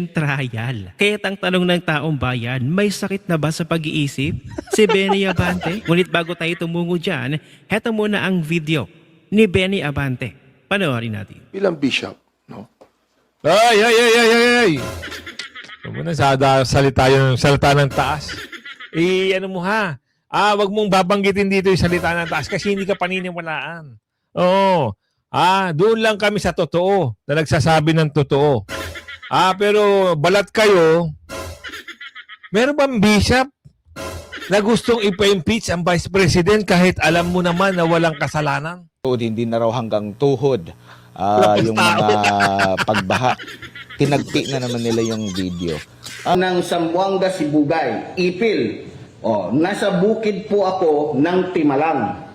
trial. Kaya't ang tanong ng taong bayan, may sakit na ba sa pag-iisip? Si Benny Abante? Ngunit bago tayo tumungo dyan, heto muna ang video ni Benny Abante. Panoorin natin. Bilang bishop, no? Ay! Huwag mo na salita ng taas. Ano mo ha? Wag mong babanggitin dito yung salita ng taas kasi hindi ka paniniwalaan. Oo. Doon lang kami sa totoo, na nagsasabi ng totoo. Pero balat kayo, meron bang bishop na gustong ipa-impeach ang Vice President kahit alam mo naman na walang kasalanan? Hindi na raw hanggang tuhod yung mga pagbaha. Tinagpi na naman nila yung video. Ng Zamboanga, Sibugay, Ipil. Nasa bukid po ako ng Timalang.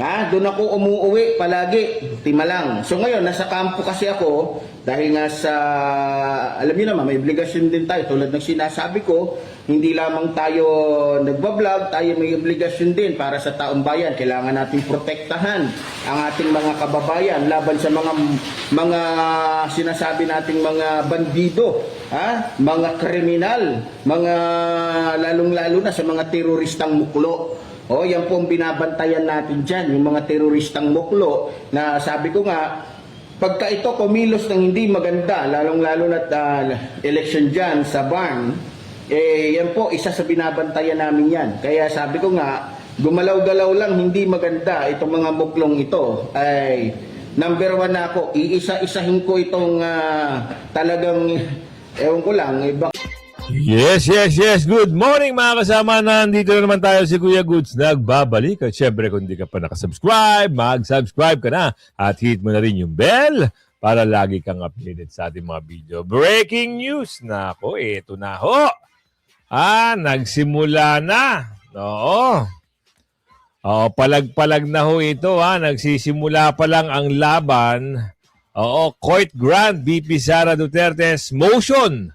Doon ako umuwi palagi, Timalang. So ngayon, nasa kampo kasi ako dahil nga sa, alam niyo naman, may obligasyon din tayo. Tulad ng sinasabi ko, hindi lamang tayo nagbablog, tayo may obligasyon din para sa taong bayan. Kailangan natin protektahan ang ating mga kababayan laban sa mga sinasabi nating mga bandido, mga kriminal, mga lalong-lalo na sa mga teroristang muklo. Yan po ang binabantayan natin dyan, yung mga teroristang muklo na sabi ko nga, pagka ito kumilos ng hindi maganda, lalong-lalo na election dyan sa barn, yan po, isa sa binabantayan namin yan. Kaya sabi ko nga, gumalaw-galaw lang, hindi maganda itong mga muklong ito. Ay, number one na ako, iisa-isahin ko itong talagang, ewan ko lang, Yes. Good morning mga kasama. Nandito na naman tayo si Kuya Goods nagbabalik. At syempre kung di ka pa nakasubscribe, mag-subscribe ka na at hit mo na rin yung bell para lagi kang updated sa ating mga video. Breaking news na ako. Ito na ho. Nagsimula na. Oo, palag-palag na ho ito. Nagsisimula pa lang ang laban. Court grant VP Sara Duterte's motion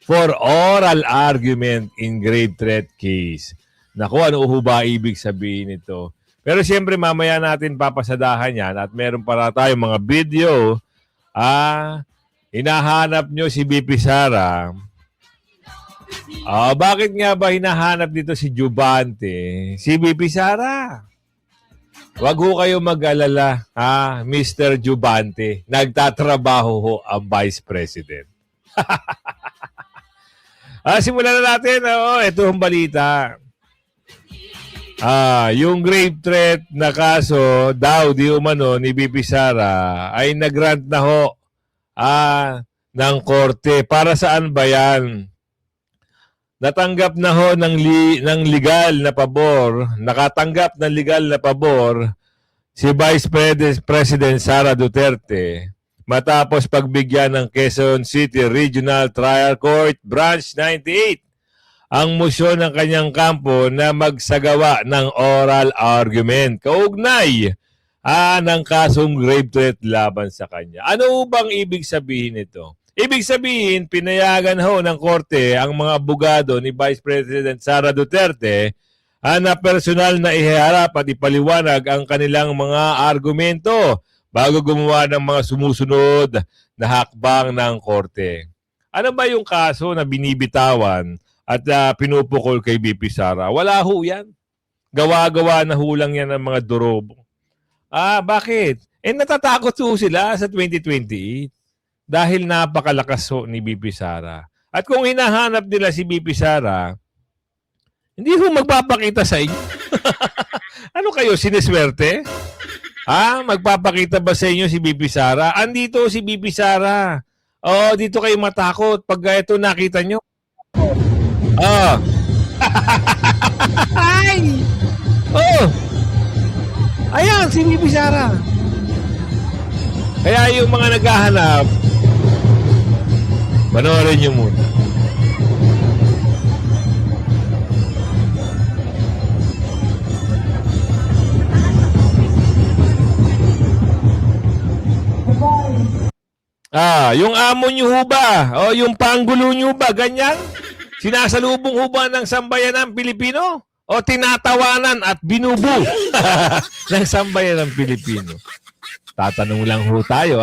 for oral argument in grave threat case. Naku, ano ba ibig sabihin nito? Pero siyempre mamaya natin papasadahan yan at meron para tayong mga video. Hinahanap nyo si VP Sara. Bakit nga ba hinahanap dito si Jubante? Si VP Sara. Wag ho kayo mag-alala, Mr. Jubante. Nagtatrabaho ho ang Vice President. Simulan na natin. Ito ang balita. Yung grave threat na kaso daw di umano ni VP Sara ay nagrant na ho ng korte. Para saan ba yan? Natanggap na ho ng legal na pabor, nakatanggap ng legal na pabor si Vice President Sara Duterte matapos pagbigyan ng Quezon City Regional Trial Court Branch 98 ang motion ng kanyang kampo na magsagawa ng oral argument kaugnay ng kasong grave threat laban sa kanya. Ano bang ibig sabihin nito? Ibig sabihin, pinayagan ho ng korte ang mga abogado ni Vice President Sara Duterte na personal na iharap at ipaliwanag ang kanilang mga argumento bago gumawa ng mga sumusunod na hakbang ng korte. Ano ba yung kaso na binibitawan at pinupukol kay VP Sara? Wala ho yan. Gawa-gawa na ho lang yan ng mga durobo. Bakit? Natatakot ho sila sa 2028 dahil napakalakas ho ni VP Sara. At kung hinahanap nila si VP Sara, hindi ho magpapakita sa inyo. Ano kayo, siniswerte? Magpapakita ba sa inyo si VP Sara? Andito si VP Sara. Dito kayo matakot pag ito nakita nyo. Ay! Ayan, si VP Sara. Kaya yung mga naghahanap, panoorin nyo muna. Yung amo nyo ho ba? Yung panggulo nyo ba? Ganyan? Sinasalubong ho ba ng sambayanang Pilipino? O tinatawanan at binubu ng sambayanang Pilipino? Tatanong lang ho tayo,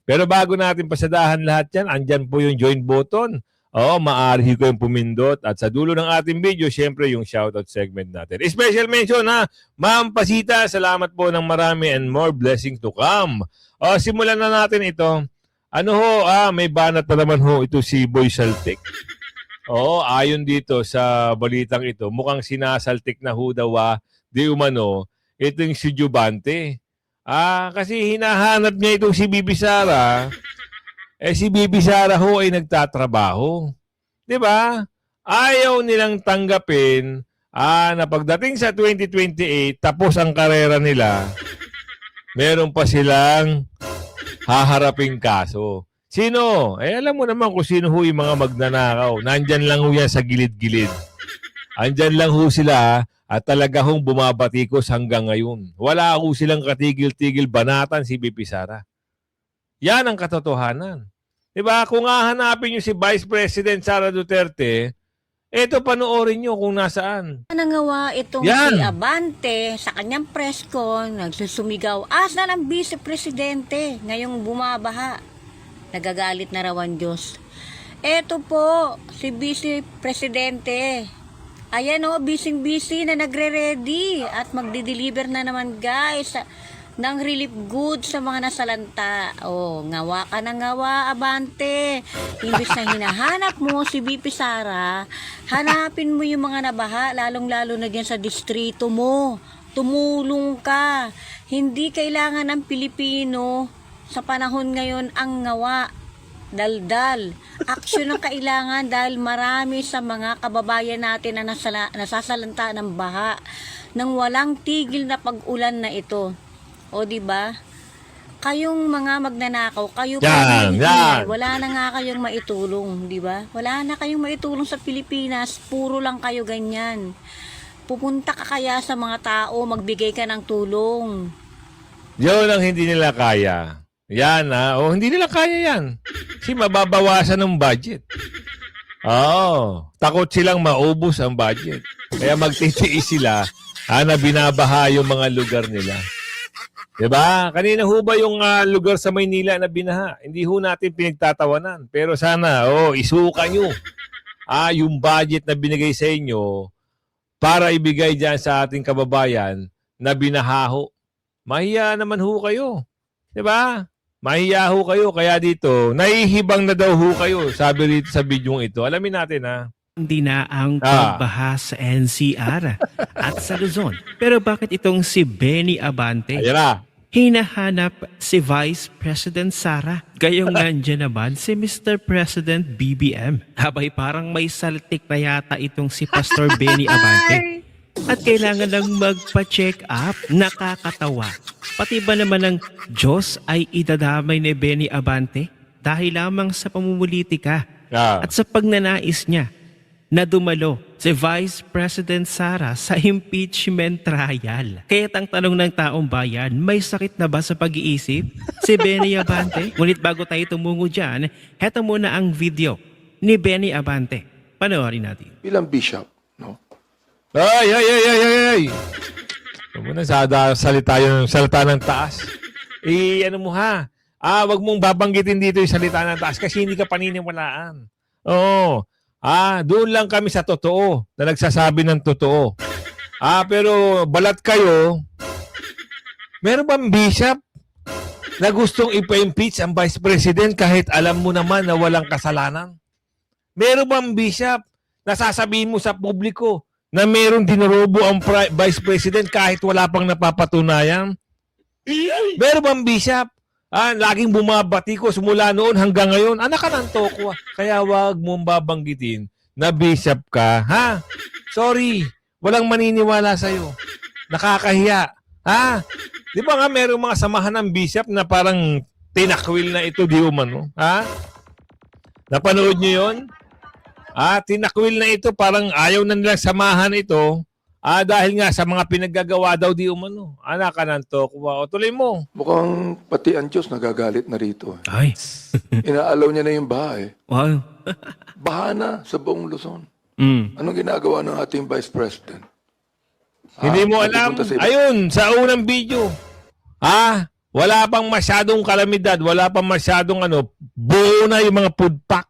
Pero bago natin pasadahan lahat yan, andyan po yung join button. Oo, maaari ko yung pumindot. At sa dulo ng ating video, syempre yung shoutout segment natin. Special mention ha, Ma'am Pasita, salamat po ng marami and more blessings to come. O, simulan na natin ito. Ano ho, may banat pa naman ho ito si Boy Saltik. Oo, ayon dito sa balitang ito, mukhang sinasaltik na ho daw di umano, itong si Jubante. Kasi hinahanap niya itong si Bibi Sara. Si Bibi Sara ho ay nagtatrabaho. 'Di ba? Ayaw nilang tanggapin na pagdating sa 2028, tapos ang karera nila, meron pa silang haharaping kaso. Sino? Alam mo naman kung sino ho yung mga magnanakaw. Nandyan lang ho yan sa gilid-gilid. Andyan lang ho sila at talaga hong bumabatikos hanggang ngayon. Wala ho silang katigil-tigil banatan si Bibi Sara. Yan ang katotohanan. Diba? Kung hahanapin nyo si Vice President Sara Duterte, eto panoorin nyo kung nasaan. Nangawa itong Yan. si Abante sa kanyang press con, nagsusumigaw, asa ng Vice Presidente ngayong bumabaha. Nagagalit na raw ang Diyos. Eto po, si Vice Presidente. Ayan o, busy na nagre-ready at magdi-deliver na naman guys ng relief goods sa mga nasalanta. O, ngawa ka na ngawa, Abante. Imbis na hinahanap mo si VP Sara, hanapin mo yung mga nabaha, lalong-lalo na dyan sa distrito mo. Tumulong ka. Hindi kailangan ng Pilipino sa panahon ngayon ang ngawa. Daldal. Aksyon ang kailangan dahil marami sa mga kababayan natin na nasasalanta ng baha ng walang tigil na pag-ulan na ito. O di ba? Kayong mga magnanakaw, kayo pa wala na nga kayong maitulong, di ba? Wala na kayong maitulong sa Pilipinas, puro lang kayo ganyan. Pupunta ka kaya sa mga tao, magbigay ka ng tulong. Yun ang hindi nila kaya. Yan hindi nila kaya yan. Kasi mababawasan ng budget. Takot silang maubos ang budget. Kaya magtitiis sila na binabaha yung mga lugar nila. Diba? Kanina ho ba yung lugar sa Maynila na binaha? Hindi ho natin pinagtatawanan. Pero sana, isuka nyo yung budget na binigay sa inyo para ibigay dyan sa ating kababayan na binahaho. Mahiya naman ho kayo. Diba? Mahiya ho kayo. Kaya dito, nahihibang na daw ho kayo. Sabi rito sa video ito. Alamin natin Hindi na ang pagbaha sa NCR at sa Luzon. Pero bakit itong si Benny Abante Ayan na. hinahanap si Vice President Sara? Gayong nandiyan naman si Mr. President BBM. Habay parang may saltik na yata itong si Pastor Benny Abante. At kailangan lang magpa-check up. Nakakatawa. Pati ba naman ng Diyos ay idadamay ni Benny Abante dahil lamang sa pamumulitika at sa pagnanais niya na dumalo si Vice President Sara sa impeachment trial. Kaya't ang tanong ng taong bayan, may sakit na ba sa pag-iisip si Benny Abante? Ngunit bago tayo tumungo dyan, heto muna ang video ni Benny Abante. Panoorin natin. Bilang bishop, no? Ay! Huwag mo na salita ng taas. Ano mo wag mong babanggitin dito yung salita ng taas kasi hindi ka paniniwalaan. Oo. Doon lang kami sa totoo na nagsasabi ng totoo. Pero balat kayo, meron bang bishop na gustong ipa-impeach ang Vice President kahit alam mo naman na walang kasalanan? Meron bang bishop na sasabihin mo sa publiko na meron dinorobo ang Vice President kahit wala pang napapatunayan? Meron bang bishop? Laging bumabatikos mula noon hanggang ngayon. Anak ka ng tokwa. Kaya wag mong babanggitin na bishop ka. Sorry. Walang maniniwala sa'yo. Nakakahiya. Di ba nga merong mga samahan ng bishop na parang tinakwil na ito di umano? Napanood nyo yun? Tinakwil na ito, parang ayaw na nilang samahan ito dahil nga sa mga pinaggagawa daw di umano. Anak ka ng tokwa. O tuloy mo. Mukhang pati ang Diyos nagagalit na rito. Ay. Inaalaw niya na yung baha Wow. Baha na sa buong Luzon. Mm. Anong ginagawa ng ating Vice President? Hindi mo alam. Napupunta sa iba- Ayun, sa unang video. Wala pang masyadong kalamidad, wala pang masyadong buo na yung mga food pack.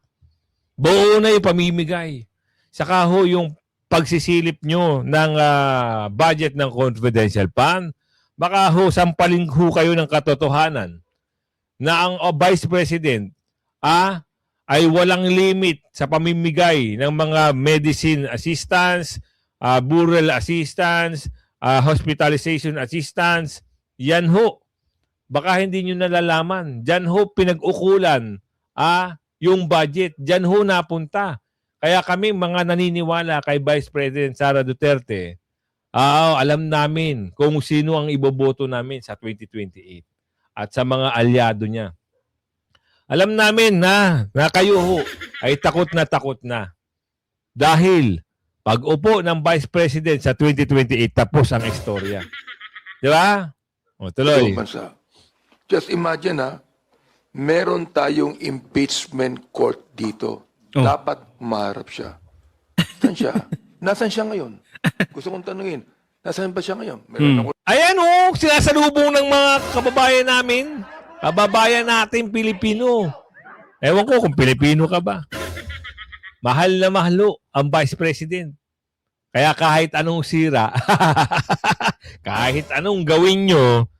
Buo na yung pamimigay. Saka ho yung pagsisilip nyo ng budget ng confidential fund, baka ho sampaling ho kayo ng katotohanan na ang Vice President ay walang limit sa pamimigay ng mga medicine assistance, burial assistance, hospitalization assistance. Yan ho. Baka hindi nyo nalalaman. Diyan ho pinag-ukulan yung budget. Diyan ho napunta. Kaya kami mga naniniwala kay Vice President Sara Duterte, alam namin kung sino ang iboboto namin sa 2028 at sa mga alyado niya. Alam namin na kayo ho ay takot na. Dahil pag upo ng Vice President sa 2028, tapos ang istorya. Di ba? O, tuloy. Ibang bansa. Just imagine meron tayong impeachment court dito. Oh. Dapat maharap siya. Saan siya? Nasaan siya ngayon? Gusto kong tanungin, nasaan ba siya ngayon? Meron ako Ayan sinasalubong ng mga kababayan namin. Kababayan natin Pilipino. Ewan ko kung Pilipino ka ba. Mahal na mahalo ang Vice President. Kaya kahit anong sira, kahit anong gawin nyo,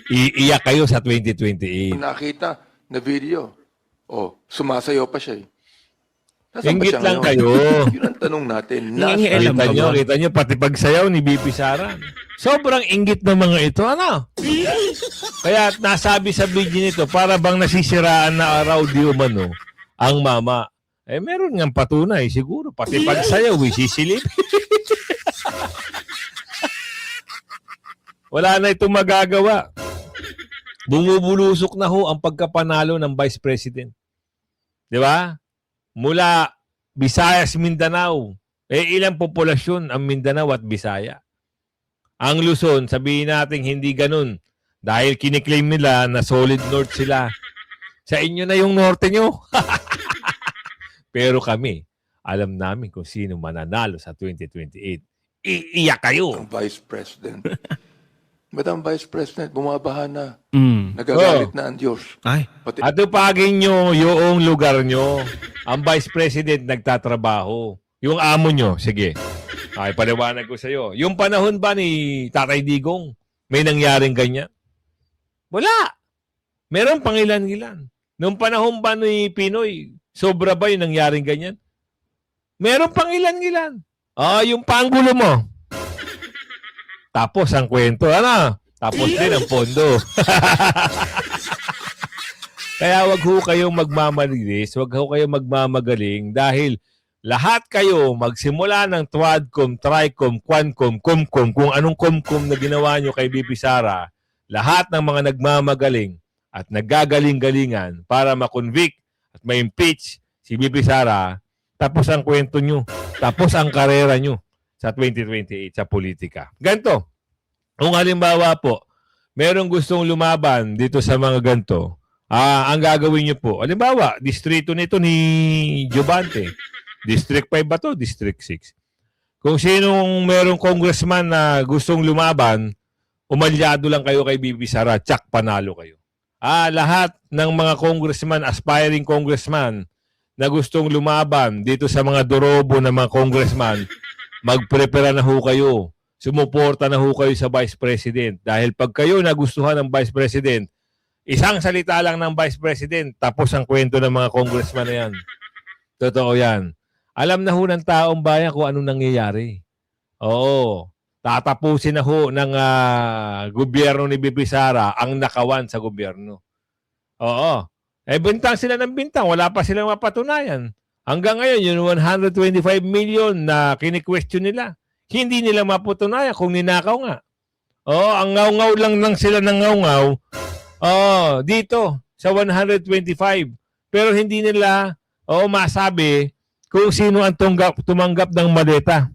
iiyak kayo sa 2028. nakita na video. Sumasayaw pa siya eh. Nasaan ba Inggit siya lang ngayon? kayo. Yun ang tanong natin. Nangingi- alam ka ba? Kita nyo, pati pagsayaw ni BP Sara. Sobrang inggit ng mga ito. Kaya nasabi sa video nito, para bang nasisiraan na araw di umano ang mama. Meron ngang patunay siguro. Pati pagsayaw, sisilip. Wala na itong magagawa. Bumubulusok na ho ang pagkapanalo ng Vice President. Di ba? Mula Visayas, Mindanao. Ilang populasyon ang Mindanao at Visaya? Ang Luzon, sabihin natin hindi ganun. Dahil kiniklaim nila na solid north sila. Sa inyo na yung norte nyo. Pero kami, alam namin kung sino mananalo sa 2028. Iiyak kayo. Ang Vice President. Madam Vice President, bumabaha na. Mm. Nagagalit na ang Diyos. Ay. Pati Atupagin nyo yung lugar nyo. Ang Vice President nagtatrabaho. Yung amo nyo, sige. Ay, paliwanag ko sa iyo. Yung panahon ba ni Tatay Digong, may nangyaring ganyan? Wala. Meron pang ilan-ilan. Nung panahon ba ni Pinoy, sobra ba yung nangyaring ganyan? Meron pang ilan-ilan. Yung panggulo mo. Tapos ang kwento, Tapos din ang pondo. Kaya wag ho kayong magmamalinis, wag ho kayong magmamagaling dahil lahat kayo magsimula ng Twadcom, Tricom, Quancom, Comcom, kung anong Comcom na ginawa nyo kay BP Sara, lahat ng mga nagmamagaling at naggagaling-galingan para makonvict at ma-impeach si BP Sara, tapos ang kwento nyo, tapos ang karera nyo sa 2028 sa politika. Ganto, kung halimbawa po, merong gustong lumaban dito sa mga ganto, ang gagawin nyo po, halimbawa, distrito nito ni Jobante, District 5 ba to? District 6. Kung sinong merong congressman na gustong lumaban, umalyado lang kayo kay BP Sara, tsak panalo kayo. Lahat ng mga congressman, aspiring congressman, na gustong lumaban dito sa mga dorobo ng mga congressman, magprepara na ho kayo. Sumuporta na ho kayo sa Vice President. Dahil pag kayo nagustuhan ng Vice President, isang salita lang ng Vice President, tapos ang kwento ng mga congressman na yan. Totoo yan. Alam na ho ng taong bayan kung anong nangyayari. Oo. Tatapusin na ho ng gobyerno ni BP Sara ang nakawan sa gobyerno. Oo. Bintang sila ng bintang. Wala pa silang mapatunayan. Hanggang ngayon, yung 125 million na kini-question nila, hindi nila mapatunayan kung ninakaw nga. Oo, ang ngaw-ngaw lang sila ng ngaw-ngaw. Dito, sa 125. Pero hindi nila masabi kung sino ang tumanggap ng maleta.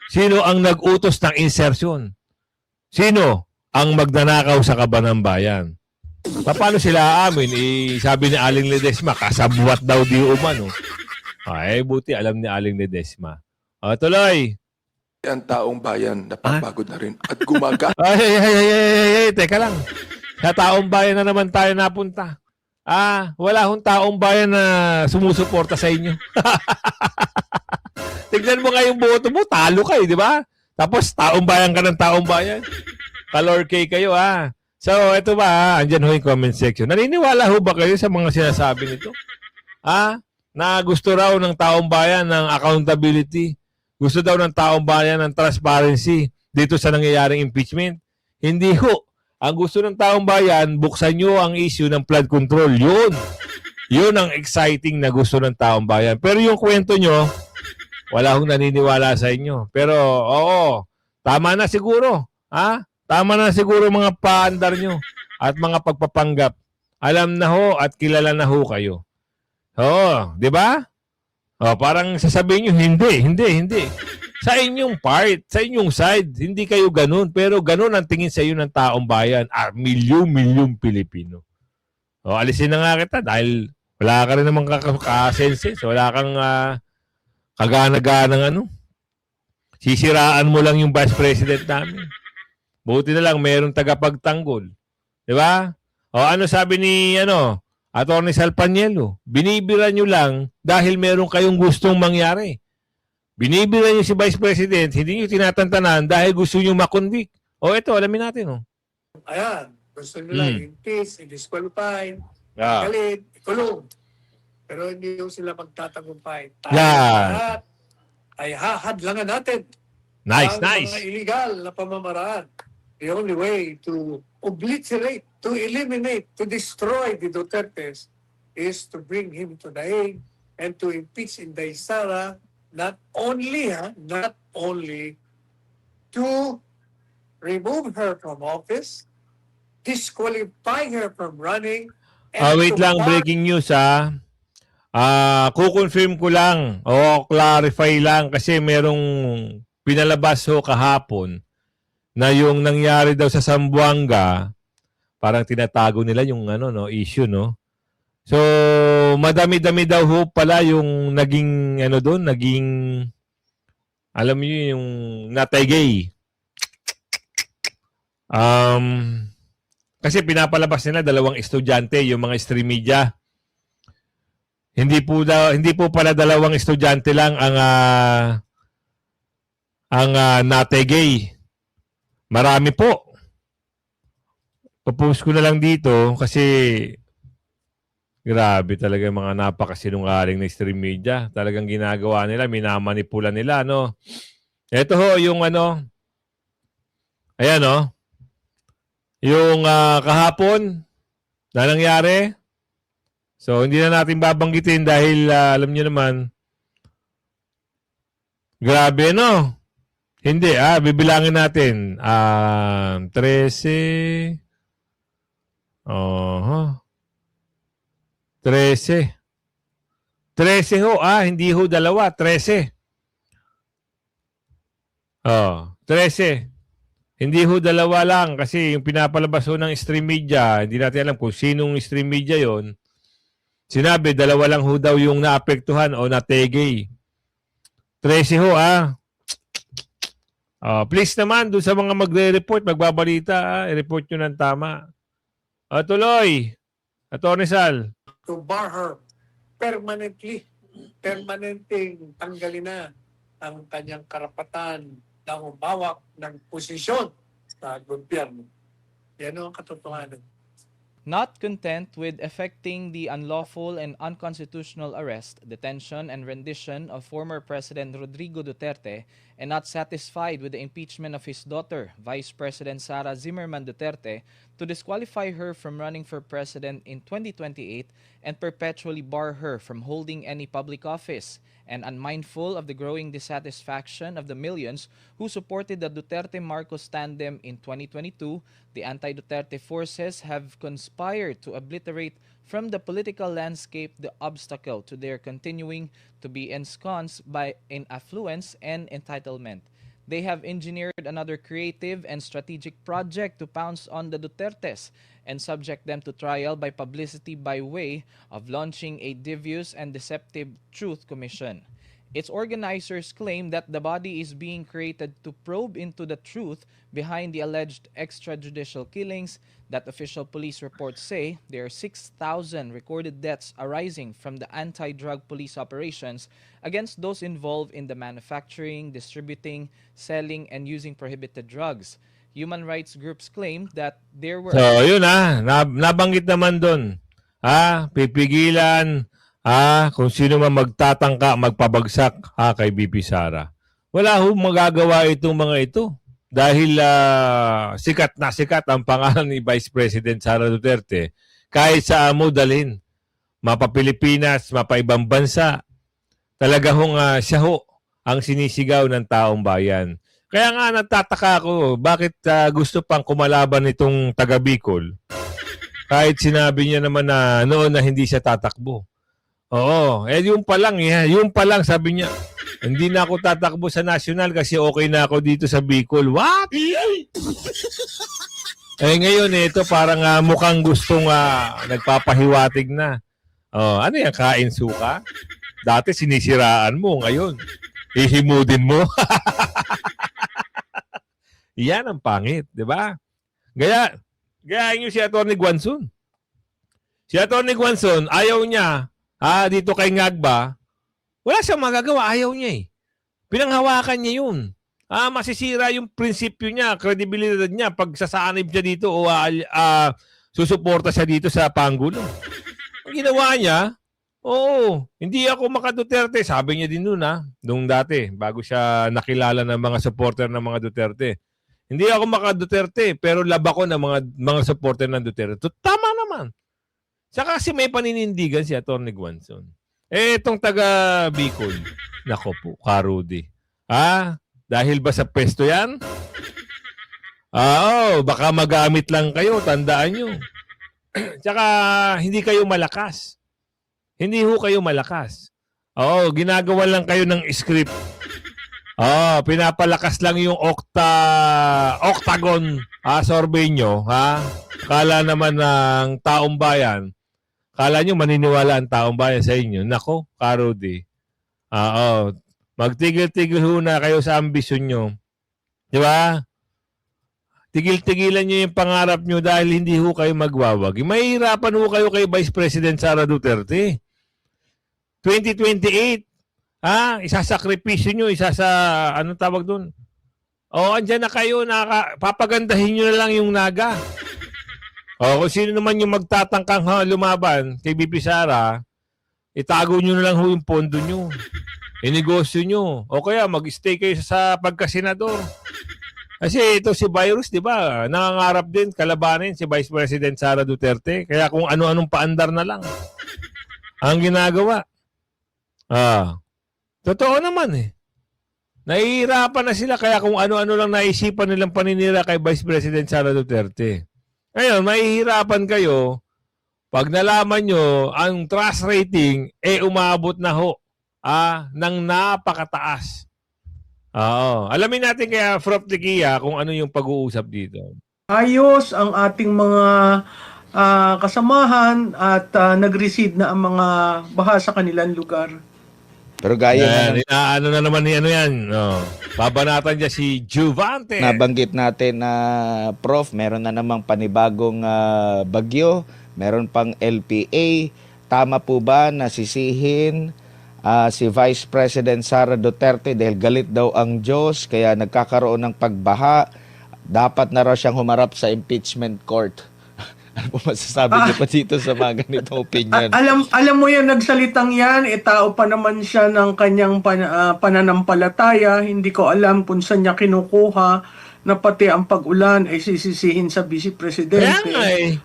Sino ang nag-utos ng insertion? Sino ang magnanakaw sa kabanang bayan? Paano sila aamin? Sabi ni Aling Ledesma, kasabwat daw di umano. Buti alam ni Aling Ledesma. Tuloy. ang taong bayan napapagod na rin at gumaga. Ay, teka lang. Sa taong bayan na naman tayo napunta. Wala hong taong bayan na sumusuporta sa inyo. Tignan mo nga yung boto mo, talo kayo, di ba? Tapos taong bayan ka ng taong bayan. Color K kayo, So, ito ba, andyan ho yung comment section. Naniniwala ho ba kayo sa mga sinasabi nito? Na gusto raw ng taong bayan ng accountability. Gusto daw ng taong bayan ng transparency dito sa nangyayaring impeachment. Hindi ho. Ang gusto ng taong bayan, buksan nyo ang issue ng flood control. Yun ang exciting na gusto ng taong bayan. Pero yung kwento nyo, wala hong naniniwala sa inyo. Pero, oo, tama na siguro. Tama na siguro mga paandar nyo at mga pagpapanggap. Alam na ho at kilala na ho kayo. Oo, di ba? Parang sasabihin nyo, hindi. Sa inyong part, sa inyong side, hindi kayo ganun. Pero ganun ang tingin sa iyo ng taong bayan. Milyong Pilipino. Alisin na nga kita dahil wala ka rin namang kasenses. Wala kang kagana-ganang Sisiraan mo lang yung vice president namin. Buti na lang mayroong tagapagtanggol. Di ba? Ano sabi ni Atty. Sal Panielo? Binibira nyo lang dahil meron kayong gustong mangyari. Binibira nyo si Vice President, hindi nyo tinatantanan dahil gusto nyo makonvict. Ito, alamin natin. Ayan, gusto nila impeach, i-disqualify, galit, ikulong. Pero hindi yung sila magtatagumpay. Lahat ay hahadlangan natin. Nice. Mga illegal na pamamaraan. The only way to obliterate, to eliminate, to destroy the Dutertes is to bring him to the Hague and to impeach Inday Sara, not only to remove her from office, disqualify her from running, and Wait lang, breaking news kukonfirm ko lang o clarify lang kasi merong pinalabas kahapon na yung nangyari daw sa Zamboanga, parang tinatago nila yung issue, no? So, madami-dami daw pala yung naging alam niyo yung natay kasi pinapalabas nila 2 estudyante, yung mga stream media. Hindi po pala 2 estudyante lang ang natay. Marami po. Popost ko na lang dito kasi grabe talaga yung mga napakasinungaling na stream media. Talagang ginagawa nila, minamanipula nila, no? Ito yung ayan, yung kahapon na nangyari. So, hindi na natin babanggitin dahil alam niyo naman, grabe, no? Hindi, bibilangin natin. 13. 13. 13 hindi 2, 13. 13. Hindi 2 lang kasi yung pinapalabas ng stream media, hindi natin alam kung sinong stream media yon. Sinabi, 2 lang daw yung naapektuhan o nategay. 13 please naman, doon sa mga magre-report, magbabalita, i-report nyo ng tama. Tuloy. Atty. Sal. to bar her permanenteng tanggalin na ang kanyang karapatan na humawak ng posisyon sa gobyerno. Yan ang katotohanan. Not content with effecting the unlawful and unconstitutional arrest, detention, and rendition of former President Rodrigo Duterte, and not satisfied with the impeachment of his daughter, Vice President Sara Zimmerman Duterte, to disqualify her from running for president in 2028 and perpetually bar her from holding any public office, and unmindful of the growing dissatisfaction of the millions who supported the Duterte-Marcos tandem in 2022, the anti-Duterte forces have conspired to obliterate from the political landscape the obstacle to their continuing to be ensconced in affluence and entitlement. They have engineered another creative and strategic project to pounce on the Dutertes and subject them to trial by publicity by way of launching a devious and deceptive truth commission. Its organizers claim that the body is being created to probe into the truth behind the alleged extrajudicial killings, that official police reports say there are 6,000 recorded deaths arising from the anti-drug police operations against those involved in the manufacturing, distributing, selling, and using prohibited drugs. Human rights groups claim that there were... So, yun nabanggit naman doon. Pipigilan, kung sino man magtatangka, magpabagsak, kay BP Sara. Wala ho magagawa itong mga ito. Dahil sikat na sikat ang pangalan ni Vice President Sara Duterte. Kahit saan mo dalhin. Mapa Pilipinas, mapa ibang bansa. Talaga hong siya ho ang sinisigaw ng taong bayan. Kaya nga nagtataka ako, bakit gusto pang kumalaban itong taga Bicol? Kahit sinabi niya naman na noon na hindi siya tatakbo. Oo, yung pa lang sabi niya, hindi na ako tatakbo sa national kasi okay na ako dito sa Bicol. What? Ngayon ito parang mukhang gustong nagpapahiwatig na. Ano yan, kain suka? Dati sinisiraan mo, ngayon hihimudin mo. Yan ang pangit, di ba? Gayahin niyo si Atty. Guanzon. Si Atty. Guanzon, ayaw niya, dito kay Ngagba, wala siyang magagawa, ayaw niya eh. Pinanghawakan niya yun. Masisira yung prinsipyo niya, kredibilidad niya, pag sasanib siya dito o susuporta siya dito sa Pangulo. Ang ginawa niya, hindi ako maka-Duterte. Sabi niya din noon nung dati, bago siya nakilala ng mga supporter ng mga Duterte. Hindi ako maka-Duterte, pero laba ko ng mga supporter ng Duterte. Tama naman. Saka kasi may paninindigan si Atty. Guanzon. Itong taga Bicol, nako po, Karudi. Dahil ba sa pesto yan? Baka magamit lang kayo, tandaan nyo. Tsaka hindi kayo malakas. Hindi ho kayo malakas. Ginagawa lang kayo ng script. Pinapalakas lang yung octagon survey nyo. Kala naman ng taong bayan, kala nyo maniniwala ang taong bayan sa inyo. Nako, Karudi. Magtigil-tigil ho na kayo sa ambisyon nyo. Di ba? Tigil-tigilan nyo yung pangarap nyo dahil hindi ho kayo magwawag. Mahihirapan ho kayo kay Vice President Sara Duterte. 2028, isasakripisyo nyo, anong tawag doon? Andyan na kayo, papagandahin nyo na lang yung naga. Kung sino naman yung magtatangkang lumaban kay BP Sara, itago nyo na lang ho yung pondo nyo. Inegosyo nyo. O kaya mag-stay kayo sa pagkasenador. Kasi ito si Virus, di ba? Nangangarap din kalabanin si Vice President Sara Duterte. Kaya kung ano-anong paandar na lang ang ginagawa. Totoo naman eh. Nahihirapan na sila kaya kung ano-ano lang naisipan nilang paninira kay Vice President Sara Duterte. Ngayon, mahihirapan kayo pag nalaman nyo ang trust rating umabot na ho ng napakataas. Alamin natin kaya Prof. Tequia kung ano yung pag-uusap dito. Ayos ang ating mga kasamahan at nag-receive na ang mga baha sa kanilang lugar. Pero gaya na ano na naman ni ano yan. Babanatan niya si Juvante. nabanggit natin na Prof, meron na namang panibagong bagyo, meron pang LPA. Tama po ba na sisihin si Vice President Sara Duterte dahil galit daw ang Diyos kaya nagkakaroon ng pagbaha? Dapat na raw siyang humarap sa impeachment court. Ano po masasabi niyo pa dito sa mga ganitong opinion? Alam mo yan, nagsalitang yan, tao pa naman siya ng kanyang pananampalataya. Hindi ko alam kung saan niya kinukuha na pati ang pag-ulan ay sisisihin sa Vice Presidente.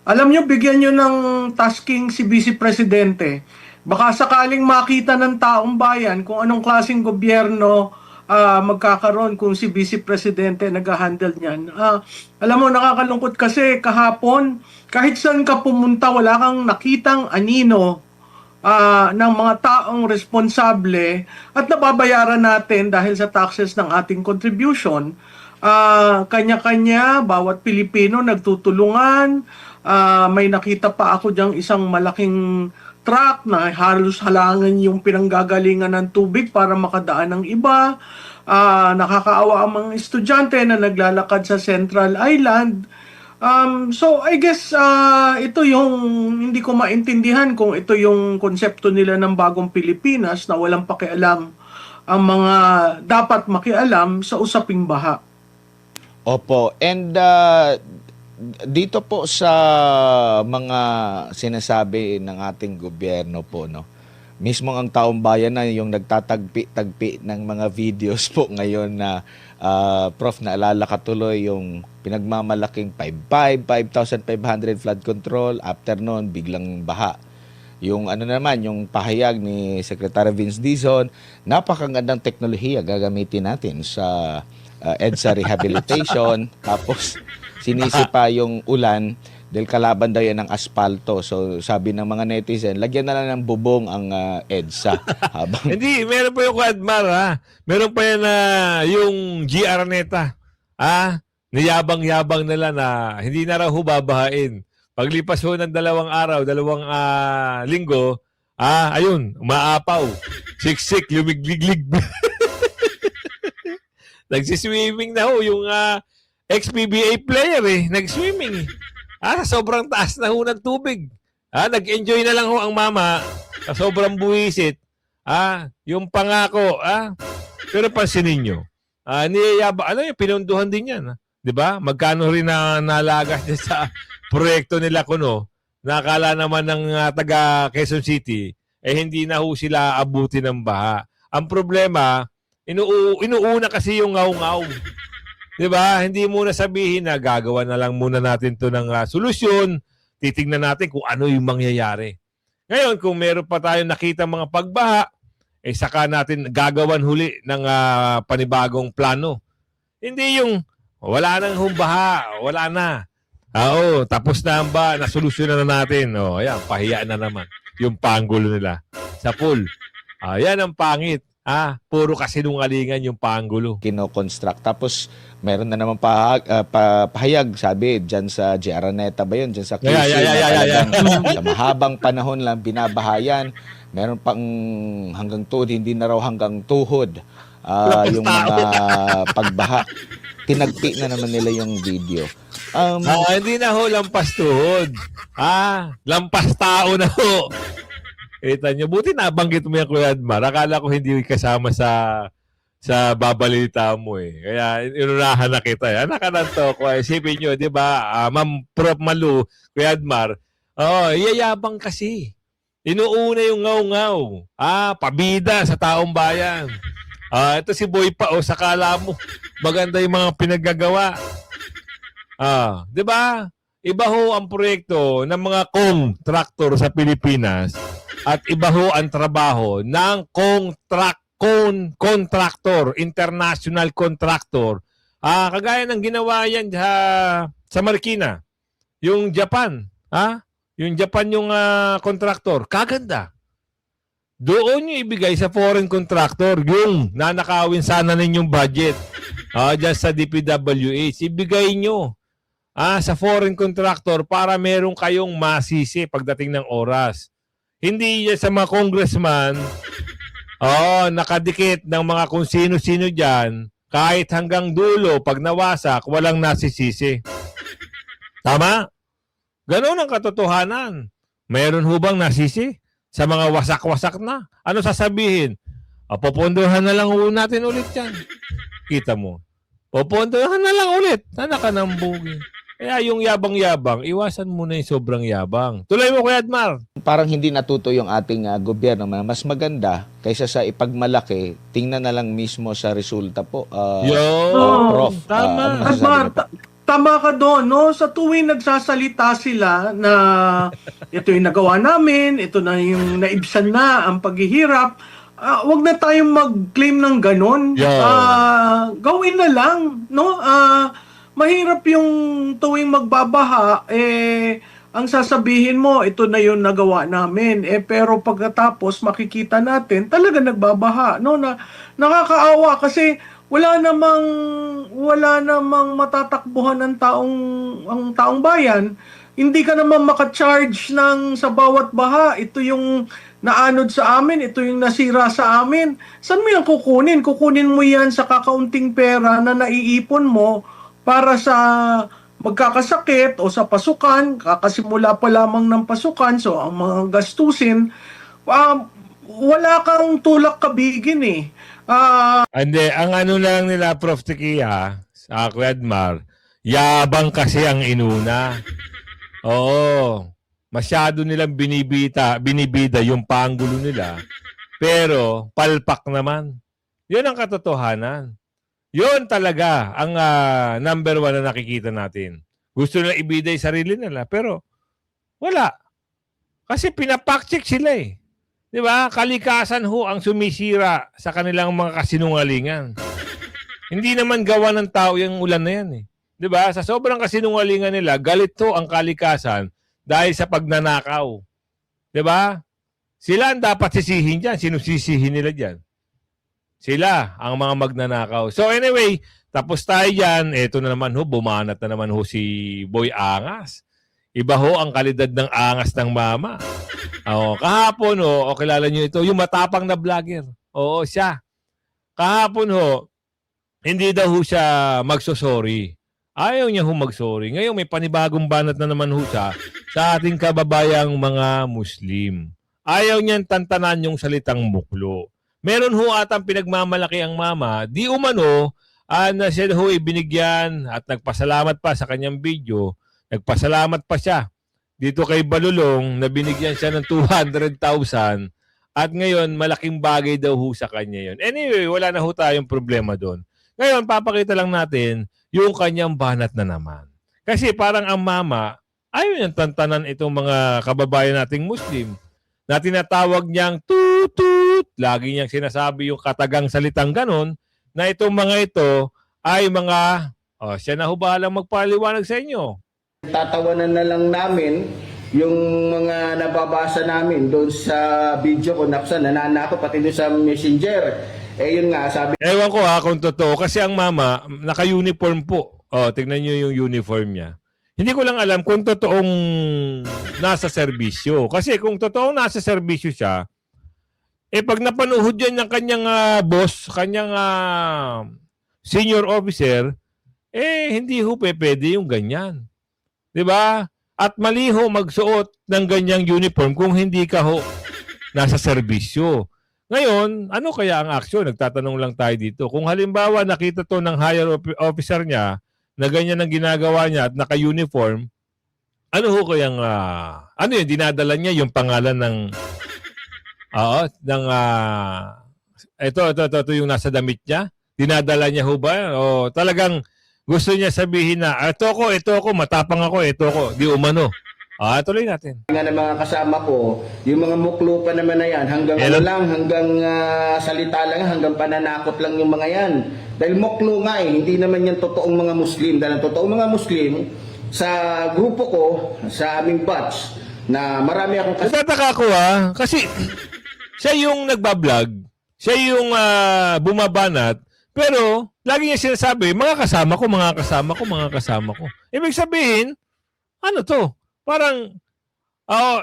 Alam niyo, bigyan niyo ng tasking si Vice Presidente. Baka sakaling makita ng taong bayan kung anong klaseng gobyerno magkakaroon kung si Vice Presidente nag-handle niyan. Alam mo, nakakalungkot kasi kahapon, kahit saan ka pumunta, wala kang nakitang anino ng mga taong responsable at nababayaran natin dahil sa taxes ng ating contribution. Kanya-kanya, bawat Pilipino nagtutulungan. May nakita pa ako diyang isang malaking truck na halos halangan yung pinanggagalingan ng tubig para makadaan ng iba. Nakakaawa ang mga estudyante na naglalakad sa Central Island. So I guess ito yung hindi ko maintindihan kung ito yung konsepto nila ng bagong Pilipinas na walang pakialam ang mga dapat makialam sa usaping baha. Opo. And dito po sa mga sinasabi ng ating gobyerno po, no, mismo ang taong bayan na yung nagtatagpi-tagpi ng mga videos po ngayon na Prof, naalala ka tuloy yung pinagmamalaking 5,500 flood control, after noon biglang baha. Yung ano naman, yung pahayag ni Secretary Vince Dizon, napakagandang teknolohiya gagamitin natin sa EDSA rehabilitation. Tapos sinisipa yung ulan dahil kalaban daw yan ng aspalto. So sabi ng mga netizen, lagyan na lang ng bubong ang EDSA. Habang Hindi, meron pa yung Quadmar, ha? Meron pa yan na yung GR Neta. Niyabang-yabang nila na hindi na raw hubabahain. Paglipas ho ng 2 araw, 2 linggo, ayun, umaapaw. Siksik, lumigliglig. Nagsiswimming na ho yung ex-PBA player nag-swimming. Sa sobrang taas na ho ng tubig. Nag-enjoy na lang ho ang mama sa sobrang buwisit. Yung pangako, pero pansinin nyo, niyayaba, yung pinunduhan din yan. 'Di ba? Magkano rin na nalagas niya sa proyekto nila kuno, nakala naman ng taga Quezon City, hindi na ho sila abuti ng baha. Ang problema, inuuna kasi yung ngaw-ngaw. 'Di ba? Hindi muna sabihin na gagawa na lang muna natin 'to ng solusyon, titingnan natin kung ano yung mangyayari. Ngayon, kung meron pa tayong nakita mga pagbaha, saka natin gagawan huli ng panibagong plano. Hindi yung wala nang humbaha, wala na. Tapos na ang ba, nasolusyonan na natin. Ayan, pahiya na naman yung panggulo nila sa pool. Yan ang pangit. Puro kasinungalingan yung panggulo. kino-construct. Tapos meron na naman pahayag, sabi, dyan sa Araneta ba yun? Dyan sa QC, sa mahabang panahon lang binabahayan. Meron pang hanggang tuhod, hindi na raw hanggang tuhod. Yung mga pagbaha. Tinagpi na naman nila yung video. Hindi na ho lampas tuhod. Lampas tao na ho. Kita nyo, buti nabanggit mo yan, Kuya Admar. Akala ko hindi kasama sa babalita mo Kaya inunahan na kita. Anak ka na to. Isipin nyo, di ba? Ma'am Prof. Malu, Kuya Admar. Iyayabang kasi. Inuuna yung ngaw-ngaw. Pabida sa taong bayan. Ito si Boy pa, sakala mo. Maganda yung mga pinaggagawa. Di ba? Iba ho ang proyekto ng mga contractor sa Pilipinas at iba ho ang trabaho ng contractor, international contractor. Kagaya ng ginawa yan sa Marikina. Yung Japan, yung Japan yung contractor. Kaganda. Doon nyo ibigay sa foreign contractor yung nanakawin sana ninyong budget. Dyan sa DPWH. Ibigay nyo sa foreign contractor para meron kayong masisi pagdating ng oras. Hindi yan sa mga congressman, nakadikit ng mga kung sino-sino dyan, kahit hanggang dulo, pag nawasak, walang nasisisi. Tama? Ganon ang katotohanan. Mayroon hubang nasisi sa mga wasak-wasak na? Ano sasabihin? Popondohan na lang natin ulit yan. Kita mo. Popondohan na lang ulit. Sana ka ng bugi. Kaya yung yabang-yabang, iwasan mo na yung sobrang yabang. Tuloy mo, Kuya Admar. Parang hindi natuto yung ating gobyerno. Mas maganda kaysa sa ipagmalaki, tingnan na lang mismo sa resulta po. Prof. Tama. Ano masasabi niyo po? Tama ka doon, no? Sa tuwing nagsasalita sila na ito yung nagawa namin, ito na yung naibsan na ang paghihirap, wag na tayong mag-claim ng ganon. Gawin na lang, no? Mahirap yung tuwing magbabaha, ang sasabihin mo, ito na yung nagawa namin. Pero pagkatapos makikita natin, talaga nagbabaha, no? Nakakaawa kasi wala namang matatakbuhan ng taong bayan Hindi ka naman maka-charge ng sa bawat baha. Ito yung naanod sa amin, ito yung nasira sa amin. Saan mo yan kukunin? Kukunin mo yan sa kakaunting pera na naiipon mo para sa magkakasakit o sa pasukan, kakasimula pa lamang ng pasukan, so ang mga gastusin, wala kang tulak kabigin eh. Hindi, ang ano lang nila, Prof. Tikia, sa Kuadmar, yabang kasi ang inuna. Oo. Masyado nilang binibida yung panggulo nila. Pero, palpak naman. Yun ang katotohanan. Yun talaga ang number one na nakikita natin. Gusto nila ibida yung sarili nila, pero wala. Kasi pinapack-check sila eh. Di ba? Kalikasan ho ang sumisira sa kanilang mga kasinungalingan. Hindi naman gawa ng tao yung ulan na yan eh. Di ba? Sa sobrang kasinungalingan nila, galit ho ang kalikasan dahil sa pagnanakaw. Di ba? Sila ang dapat sisihin dyan. Sino sisihin nila dyan? Sila ang mga magnanakaw. So anyway, tapos tayo dyan. Ito na naman ho, bumanat na naman ho si Boy Angas. Iba ho ang kalidad ng angas ng mama. Kahapon ho, o kilala nyo ito, yung matapang na vlogger. Oo, siya. Kahapon ho, hindi daw ho siya magsosorry. Ayaw niya ho magsorry. Ngayon may panibagong banat na naman ho siya sa ating kababayang mga Muslim. Ayaw niyang tantanan yung salitang muklo. Meron ho atang pinagmamalaki ang mama, di umano, na siya ho ibinigyan at nagpasalamat pa sa kanyang video. Nagpasalamat pa siya dito kay Balulong na binigyan siya ng 200,000 at ngayon malaking bagay daw ho sa kanya yun. Anyway, wala na ho tayong problema doon. Ngayon, papakita lang natin yung kanyang banat na naman. Kasi parang ang mama, ayaw niyang tantanan itong mga kababayan nating Muslim na tinatawag niyang tutut. Lagi niyang sinasabi yung katagang salitang ganon na itong mga ito ay mga, siya na ho bahalang magpaliwanag sa inyo. Tatawanan na lang namin yung mga nababasa namin doon sa video ko na nananako pati doon sa messenger. Yun nga, sabi... Ewan ko kung totoo kasi ang mama naka-uniform po. Tignan niyo yung uniform niya. Hindi ko lang alam kung totoong nasa serbisyo. Kasi kung totoong nasa serbisyo siya, pag napanood yan ng kanyang boss, kanyang senior officer, hindi ho pwede yung ganyan. 'Di ba? At mali ho magsuot ng ganyang uniform kung hindi ka ho nasa serbisyo. Ngayon, ano kaya ang aksyon? Nagtatanong lang tayo dito. Kung halimbawa nakita to ng higher officer niya na ganyan ang ginagawa niya at naka-uniform, ano ho kayang, ano yun, dinadala niya yung pangalan ng, ito yung nasa damit niya? Dinadala niya ho ba? O talagang gusto niya sabihin na, ito ako, matapang ako, ito ako, di umano. Tuloy natin. Nga ng mga kasama ko, yung mga muklo pa naman na yan, hanggang hanggang salita lang, hanggang pananakot lang yung mga yan. Dahil muklo nga hindi naman yan totoong mga Muslim. Dahil ang totoong mga Muslim, sa grupo ko, sa aming batch, na marami akong Nagtataka ako kasi siya yung nagbablog, siya yung bumabanat, pero lagi niya sinasabi, mga kasama ko. Ibig sabihin, ano to? Parang,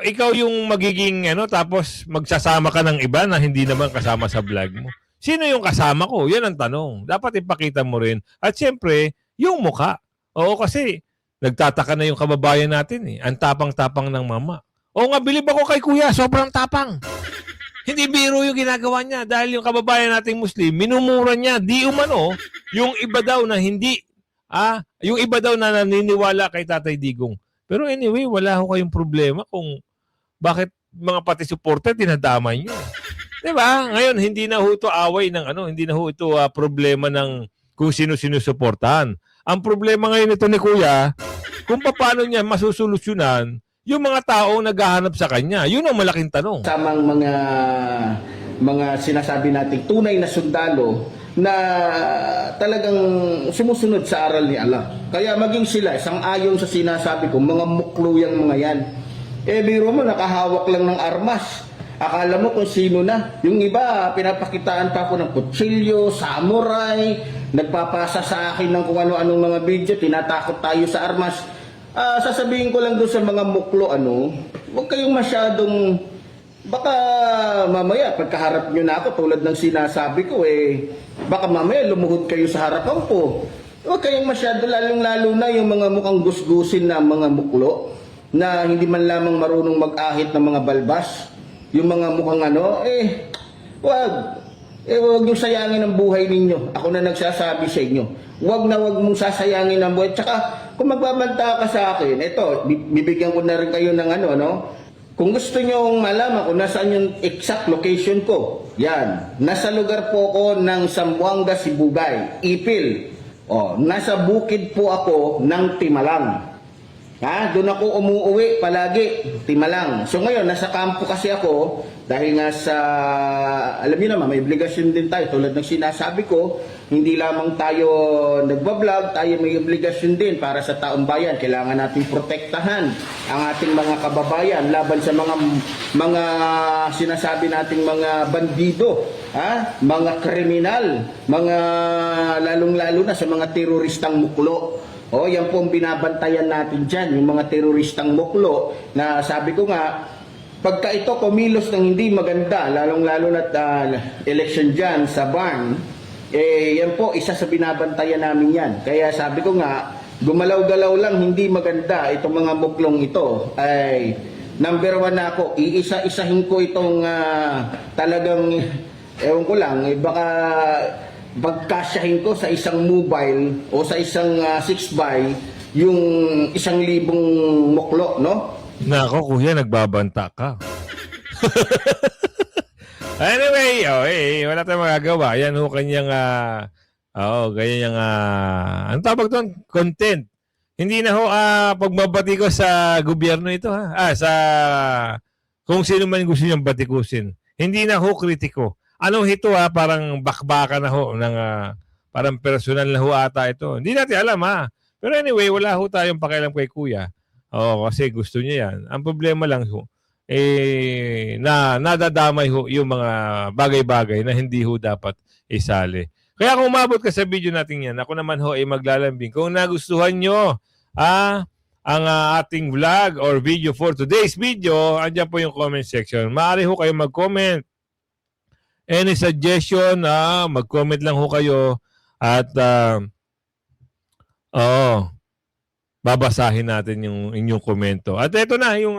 ikaw yung magiging, tapos magsasama ka ng iba na hindi naman kasama sa vlog mo. Sino yung kasama ko? Yan ang tanong. Dapat ipakita mo rin. At syempre, yung mukha. Oo, kasi nagtataka na yung kababayan natin . Ang tapang-tapang ng mama. Oo nga, bilib ako kay kuya. Sobrang tapang. Hindi biro yung ginagawa niya. Dahil yung kababayan nating Muslim, minumura niya. Di umano, yung iba daw na hindi, yung iba daw na naniniwala kay Tatay Digong. Pero anyway, wala ho kayong problema kung bakit mga pati supporter dinadamay nyo. Diba? Ngayon, hindi na ho ito away ng hindi na ho ito problema ng kung sino-sino suportahan. Ang problema ngayon ito ni Kuya, kung paano niya masusolusyonan yung mga taong naghahanap sa kanya. Yun ang malaking tanong. Samang mga sinasabi nating tunay na sundalo na talagang sumusunod sa aral ni Allah. Kaya maging sila, sang-ayon sa sinasabi ko, mga muklo yung mga yan. Biro mo, nakahawak lang ng armas. Akala mo kung sino na. Yung iba, pinapakitaan pa ako ng kutsilyo, samurai, nagpapasa sa akin ng kung ano-anong mga video, tinatakot tayo sa armas. sasabihin ko lang doon sa mga muklo, huwag kayong masyadong, baka mamaya pagkaharap nyo na ako tulad ng sinasabi ko baka mamaya lumuhod kayo sa harapan ko. Huwag kayong masyado, lalong-lalo na yung mga mukhang gusgusin na mga muklo na hindi man lamang marunong mag-ahit ng mga balbas. Yung mga mukhang wag. Huwag nyo sayangin ang buhay ninyo. Ako na nagsasabi sa inyo. Huwag mong sasayangin ang buhay. Tsaka, kung magbabanta ka sa akin, ito, bibigyan ko na rin kayo ng Kung gusto nyo malaman kung nasaan yung exact location ko, yan. Nasa lugar po ko ng Zamboanga, Sibugay, Ipil. Nasa bukid po ako ng Timalang. Doon ako umuwi palagi, Timalang. So ngayon, nasa kampo kasi ako, dahil nga sa, alam niyo naman, may obligasyon din tayo. Tulad ng sinasabi ko, hindi lamang tayo nagbablog, tayo may obligasyon din para sa taong bayan. Kailangan natin protektahan ang ating mga kababayan laban sa mga sinasabi nating mga bandido, mga kriminal, mga lalong-lalo na sa mga teroristang muklo. Yan po ang binabantayan natin dyan, yung mga teroristang muklo na sabi ko nga, pagka ito kumilos ng hindi maganda, lalong-lalo na election dyan sa barn, yan po, isa sa binabantayan namin yan. Kaya sabi ko nga, gumalaw-galaw lang hindi maganda itong mga muklong ito. Ay, number 1 na ako, iisa-isahin ko itong talagang, ewan ko lang, baka pagkasyahin ko sa isang mobile o sa isang 6x yung 1,000 muklo, no? Nako, kuya, nagbabanta ka. Anyway, wala tayong magagawa. Yan ho kanyang, ganyan yung, ang tawag doon, content. Hindi na ho, pagbabati ko sa gobyerno ito, sa, kung sino man gusto niyang batikusin. Hindi na ho kritiko. Ano ito parang bakbaka na ho, ng, parang personal na ho ata ito. Hindi natin alam Pero anyway, wala ho tayong pakialam kay kuya. Kasi gusto niya yan. Ang problema lang ho, nadadamay ho yung mga bagay-bagay na hindi ho dapat isali. Kaya kung umabot ka sa video natin yan, ako naman ho ay maglalambing. Kung nagustuhan nyo ang ating vlog or video for today's video, andyan po yung comment section. Maaari ho kayo mag-comment. Any suggestion, mag-comment lang ho kayo at babasahin natin yung inyong komento. At ito na yung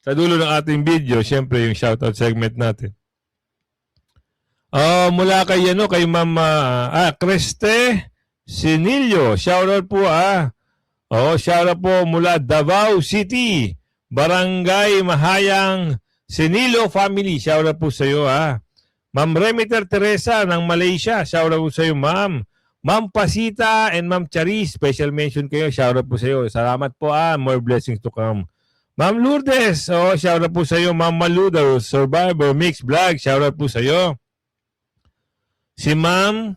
sa dulo ng ating video, syempre yung shoutout segment natin. Mula kay kay Ma'am Creste Sinilio. Shoutout po shoutout po mula Davao City, Barangay Mahayang Sinilo family. Shoutout po sa iyo Ma'am Remiter Teresa ng Malaysia. Shoutout po sa iyo, Ma'am. Ma'am Pasita and Ma'am Charis, special mention kayo. Shoutout po sa iyo. Salamat po more blessings to come. Ma'am Lourdes, shoutout po sa iyo. Ma'am Maluda, Survivor Mix Vlog, shoutout po sa iyo. Si Ma'am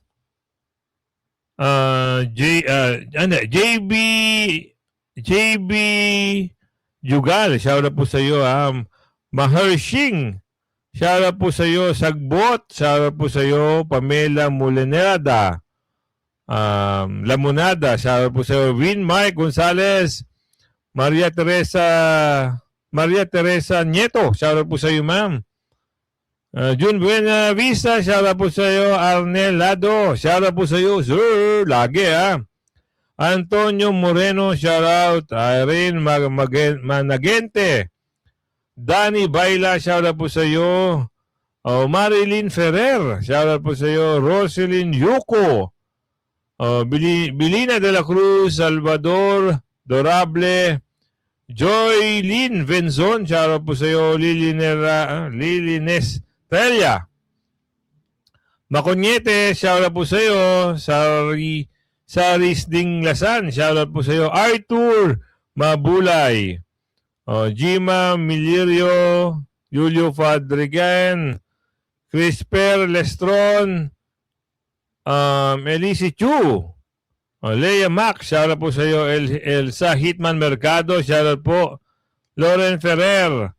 JB Jugal, shoutout po sa iyo. Mahershing, shoutout po sa iyo. Sagbot, shoutout po sa iyo. Pamela Molineda, Lamunada, shoutout po sa iyo. Win Mike Gonzalez, Maria Teresa Nieto, shoutout po sa iyo, ma'am. June Buena Vista, shoutout po sa iyo. Arnel Lado, shoutout po sa iyo, sir, lagi Antonio Moreno, shoutout. Irene Managente, Danny Baila, shoutout po sa iyo. Marilyn Ferrer, shoutout po sa iyo. Roselyn Yuko, Bilina de la Cruz, Salvador Dorable, Joy Lynn Venzon, shoutout po sa iyo. Lilines Telia Maconyete, shoutout po sa iyo. Saris Ding Lasan, shoutout po sa iyo. Arthur Mabulay, Jima Milirio, Julio Fadrigan, Crisper Lestron, Elise Chu, Leia Mac, shoutout po sa iyo. Elsa Hitman Mercado, shoutout po. Lauren Ferrer,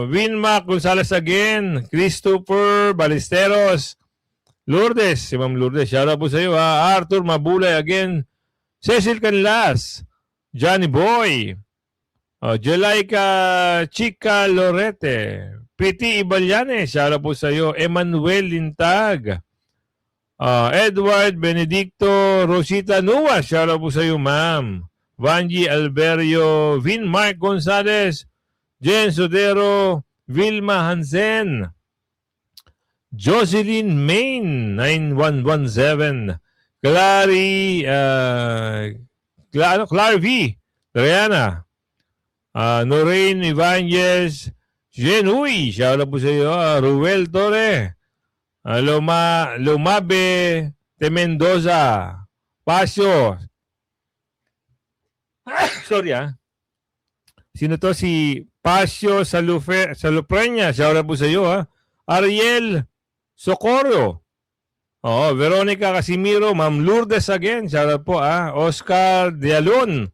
Winmac Gonzalez again, Christopher Ballesteros, Lourdes, si Ma'am Lourdes, shoutout po sa iyo. Arthur Mabulay again, Cecil Canlas, Johnny Boy, Jelaika Chica Lorete, Pretty Ibalyane, shoutout po sa iyo. Emmanuel Lintag, Edward Benedicto Rosita Nua, shoutout po sa iyo, ma'am. Vanji Alberio, Vin Mark Gonzalez, Jen Sodero, Vilma Hansen, Jocelyn Main, 9117, Clary, Clarvy, Triana, Noreen Ibanez, Jen Uy, shoutout po sa iyo, Ruel Torre, Lumabe de Mendoza, Pasio, sorry sino to? Si Pasio Saluprenya, shoutout po sa iyo Ariel Socorro, Veronica Casimiro, Ma'am Lourdes again, shoutout po Oscar Dialon,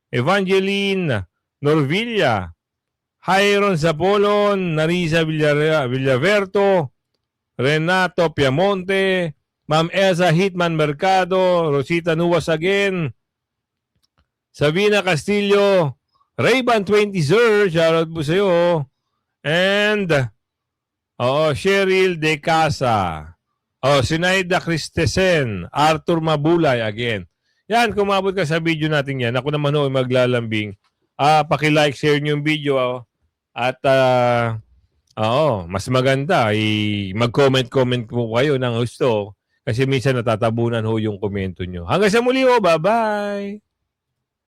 Evangeline Norvilla, Jairon Zapolon, Narisa Villaverto, Renato Piamonte, Ma'am Elsa Hitman Mercado, Rosita Nuwas again, Sabina Castillo, Ray-Ban 20 Sir, shoutout po sa iyo, and Cheryl De Casa, Sinaida Cristesen, Arthur Mabulay again. Yan, kung maabot ka sa video natin yan, ako naman maglalambing. Paki-like, share niyo yung video at mas maganda mag-comment po kayo ng gusto kasi minsan natatabunan yung komento nyo. Hanggang sa muli bye-bye!